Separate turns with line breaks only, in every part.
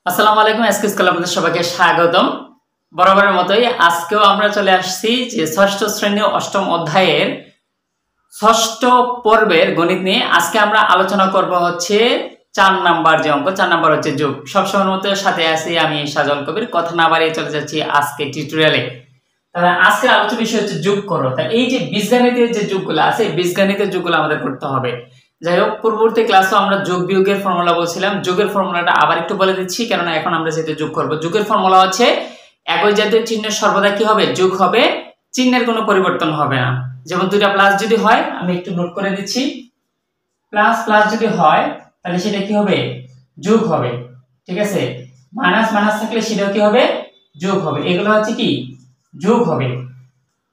আসসালামু আলাইকুম। এসকে স্কুলে আপনাদের সবাইকে স্বাগতম। বরাবরের মতোই আজকেও আমরা চলে আসছি যে ষষ্ঠ শ্রেণী অষ্টম অধ্যায়ের ষষ্ঠ পর্বের গণিত নিয়ে। আজকে আমরা আলোচনা করব হচ্ছে 4 নাম্বার যে অঙ্ক, 4 নাম্বার হচ্ছে যোগ। সবসময়ের মতো সাথে আছি আমি সাজল কবির। কথা না বাড়িয়ে চলে যাচ্ছি আজকে টিউটোরিয়ালে। তাহলে আজকের আলোচ্য বিষয় হচ্ছে যোগ করো। তাই এই যে বীজগণিতের যে যোগগুলো আছে, বীজগণিতের যোগগুলো আমাদের করতে হবে। যাই হোক, পূর্ববর্তী ক্লাসে আমরা যোগ বিয়োগের ফর্মুলা বলছিলাম। যোগের ফর্মুলাটা আবার একটু বলে দিচ্ছি, কেননা এখন আমরা যেটা যোগ করব। যোগের ফর্মুলা হচ্ছে একই জাতীয় চিহ্নের সর্বদা কি হবে? যোগ হবে, চিহ্নের কোনো পরিবর্তন হবে না। যেমন দুইটা প্লাস যদি হয়, আমি একটু নোট করে দিচ্ছি, প্লাস প্লাস যদি হয় তাহলে সেটা কি হবে? যোগ হবে। ঠিক আছে, মাইনাস মাইনাস থাকলে সেটাও কি হবে? যোগ হবে। এগুলো হচ্ছে কি? যোগ হবে,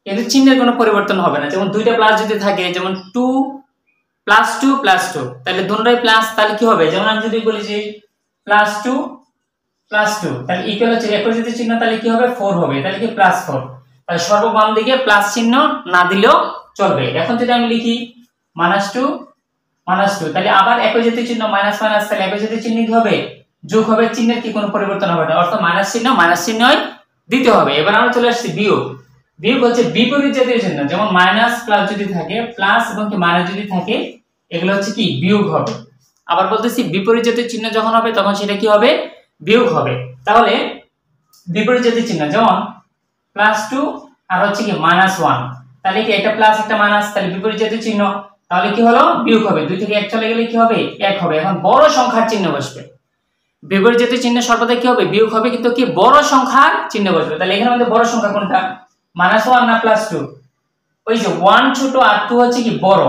কিন্তু চিহ্নের কোনো পরিবর্তন হবে না। যেমন দুইটা প্লাস যদি থাকে, যেমন 2 প্লাস 2 প্লাস 2, তাহলে দুটোই প্লাস, তাহলে কি হবে? যেমন আমি যদি বলি যে প্লাস 2 প্লাস 2, তাহলে ইকুয়াল হচ্ছে একই জাতীয় চিহ্ন, তাহলে কি হবে? 4 হবে, তাহলে কি প্লাস 4। তাহলে সর্ববাম দিকে প্লাস চিহ্ন না দিলেও চলবে। এখন যদি আমি লিখি মাইনাস 2 মাইনাস 2, তাহলে আবার একই জাতীয় চিহ্ন মাইনাস মাইনাস, তাহলে একই জাতীয় চিহ্ন কি হবে? যোগ হবে, চিহ্নের কি কোনো পরিবর্তন হবে না, অর্থাৎ মাইনাস চিহ্নই দিতে হবে। এবার আমরা চলে আসছি বিয়োগ। বিয়োগ হচ্ছে বিপরীত জাতীয় চিহ্ন, যেমন মাইনাস প্লাস যদি থাকে, প্লাস এবং কি মাইনাস যদি থাকে, এগুলো হচ্ছে কি? বিয়োগ হবে। আবার বলতেছি বিপরীত জাতীয় চিহ্ন যখন হবে তখন সেটা কি হবে? বিয়োগ হবে। তাহলে বিপরীত জাতীয় চিহ্ন যেমন প্লাস 2 আর হচ্ছে কি মাইনাস 1, তাহলে কি একটা প্লাস একটা মাইনাস, তাহলে বিপরীত জাতীয় চিহ্ন, তাহলে কি হলো? বিয়োগ হবে। 2 থেকে 1 চলে গেলে কি হবে? 1 হবে। এখন বড় সংখ্যার চিহ্ন বসবে। বিপরীত জাতীয় চিহ্ন সর্বদা কি হবে? বিয়োগ হবে, কিন্তু কি বড় সংখ্যার চিহ্ন বসবে। তাহলে এখানে আমাদের বড় সংখ্যা কোনটা? -1 না +2? ওই যে 1 ছোট আর 2 হচ্ছে কি বড়,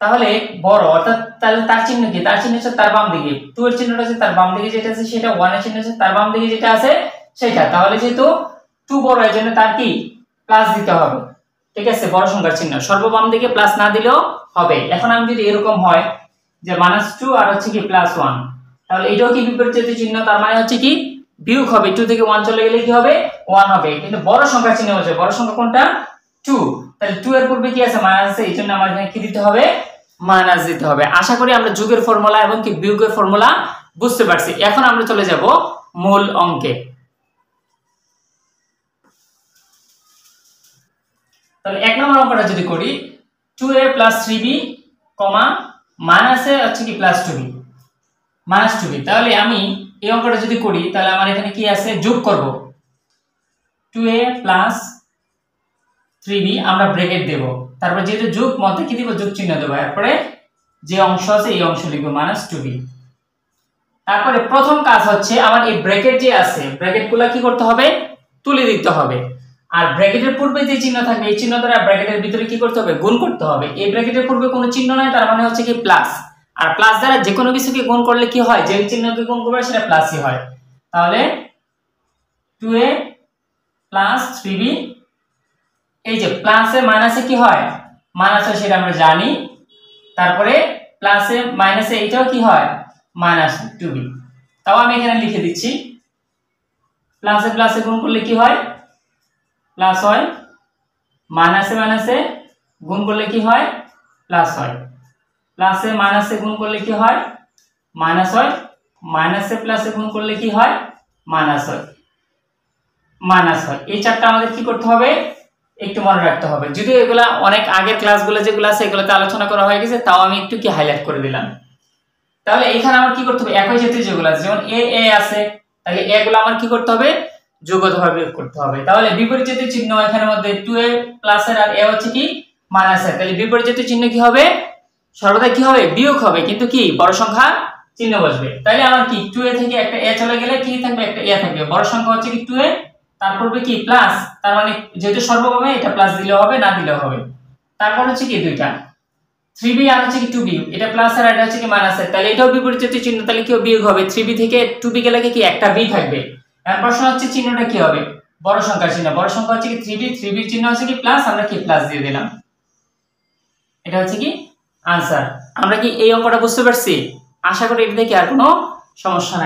তাহলে বড়, অর্থাৎ তাহলে তার চিহ্ন কি? তার চিহ্ন হচ্ছে তার বাম দিকে। 2 এর চিহ্নটা হচ্ছে তার বাম দিকে যেটা আছে সেটা, 1 এর চিহ্ন হচ্ছে তার বাম দিকে যেটা আছে সেটা। তাহলে যেহেতু 2 বড়, এর জন্য তার কি? প্লাস দিতে হবে। ঠিক আছে, বড় সংখ্যার চিহ্ন সর্ববাম দিকে প্লাস না দিলেও হবে। এখন আমি যদি এরকম হয় যে -2 আর হচ্ছে কি +1, তাহলে এটাও কি বিপরীত জাতীয় চিহ্ন, তার মানে হচ্ছে কি বিয়োগ হবে। 2 থেকে 1 চলে গেলে কি হবে? 1 হবে, কিন্তু বড় সংখ্যার চিহ্ন হচ্ছে, বড় সংখ্যা কোনটা? 2। তাহলে 2 এর পূর্বে কি আছে? মাইনাস আছে, এইজন্য আমার এখানে কি দিতে হবে? মাইনাস দিতে হবে। আশা করি আমরা যোগের ফর্মুলা এবং কি বিয়োগের ফর্মুলা বুঝতে পারছি। এখন আমরা চলে যাব মূল অঙ্কে। তাহলে 1 নম্বর অঙ্কটা যদি করি, 2a + 3b, মাইনাসে হচ্ছে কি +2b, -2b। তাহলে আমি এই অঙ্কটা যদি করি, তাহলে আমার এখানে কি আছে? যোগ করব। 2a + 3b, আমরা ব্র্যাকেট দেব, তারপর যেহেতু যোগ মধ্যে কি দিব? যোগ চিহ্ন দেব, এরপরে যে অংশ আছে এই অংশ লিখব -2b। তারপরে প্রথম কাজ হচ্ছে আমার এই ব্র্যাকেট যে আছে, ব্র্যাকেটগুলো কি করতে হবে? তুলে দিতে হবে। আর ব্র্যাকেটের পূর্বে যে চিহ্ন থাকবে এই চিহ্ন দ্বারা ব্র্যাকেটের ভিতরে কি করতে হবে? গুণ করতে হবে। এই ব্র্যাকেটের পূর্বে কোনো চিহ্ন নাই, তার মানে হচ্ছে কি প্লাস। আর প্লাস দ্বারা যে কোনো কিছুকে গুণ করলে কি হয়? যে চিহ্নকে গুণ করবে সেটা প্লাসই হয়। তাহলে 2a + 3b, এই যে প্লাসে মাইনাসে কি হয়? মাইনাস হয়, সেটা আমরা জানি। তারপরে প্লাসে মাইনাসে এটাও কি হয়? -2b। তাও আমি এখানে লিখে দিচ্ছি, প্লাসে প্লাসে গুণ করলে কি হয়? প্লাস হয়। মাইনাসে মাইনাসে গুণ করলে কি হয়? প্লাস হয়। প্লাসে মাইনাসে গুণ করলে কি হয়? মাইনাস হয়। মাইনাসে প্লাসে গুণ করলে কি হয়? মাইনাস হয়। মাইনাস হয়। এই চারটা আমাদের কি করতে হবে? একটু মনে রাখতে হবে। যদিও এগুলা অনেক আগের ক্লাসগুলো যেগুলো আছে এগুলোতে আলোচনা করা হয়ে গেছে, তাও আমি একটু কি হাইলাইট করে দিলাম। তাহলে এখানে আমার কি করতে হবে? একই জাতীয় যেগুলো আছে, যেমন a আছে, তাহলে এগুলো আমার কি করতে হবে? যোগভাবে করতে হবে। তাহলে বিপরীত জাতীয় চিহ্ন এখানের মধ্যে 2a প্লাসের আর a হচ্ছে কি মাইনাসের, তাহলে বিপরীত জাতীয় চিহ্ন কি হবে? সর্বদা কি হবে? বিয়োগ হবে, কিন্তু কি বড় সংখ্যা চিহ্ন বসবে। তাহলে আমার কি 2a থেকে একটা a চলে গেলে কি থাকবে? একটা a থাকবে। বড় সংখ্যা হচ্ছে কি 2a, তারপর কি প্লাস, তার মানে যেহেতু সর্বক্রমে এটা প্লাস দিলেও হবে, না দিলেও হবে। তারপর হচ্ছে কি দুইটা 3b আর হচ্ছে কি 2b, এটা প্লাস আর এটা হচ্ছে কি মাইনাস এর, তাহলে এটাও বিপরীত জাতীয় চিহ্ন, তাহলে কি বিয়োগ হবে। 3b থেকে 2b গেলে কি একটা b থাকবে। এর প্রশ্ন হচ্ছে চিহ্নটা কি হবে? বড় সংখ্যার চিহ্ন। বড় সংখ্যা হচ্ছে কি 3b, 3b এর চিহ্ন হচ্ছে কি প্লাস, আমরা কি প্লাস দিয়ে দিলাম। এটা হচ্ছে কি आंसर। আমরা কি এই অঙ্কটা বুঝতে পারছি? আশা করি এটা থেকে আর কোনো সমস্যা নাই।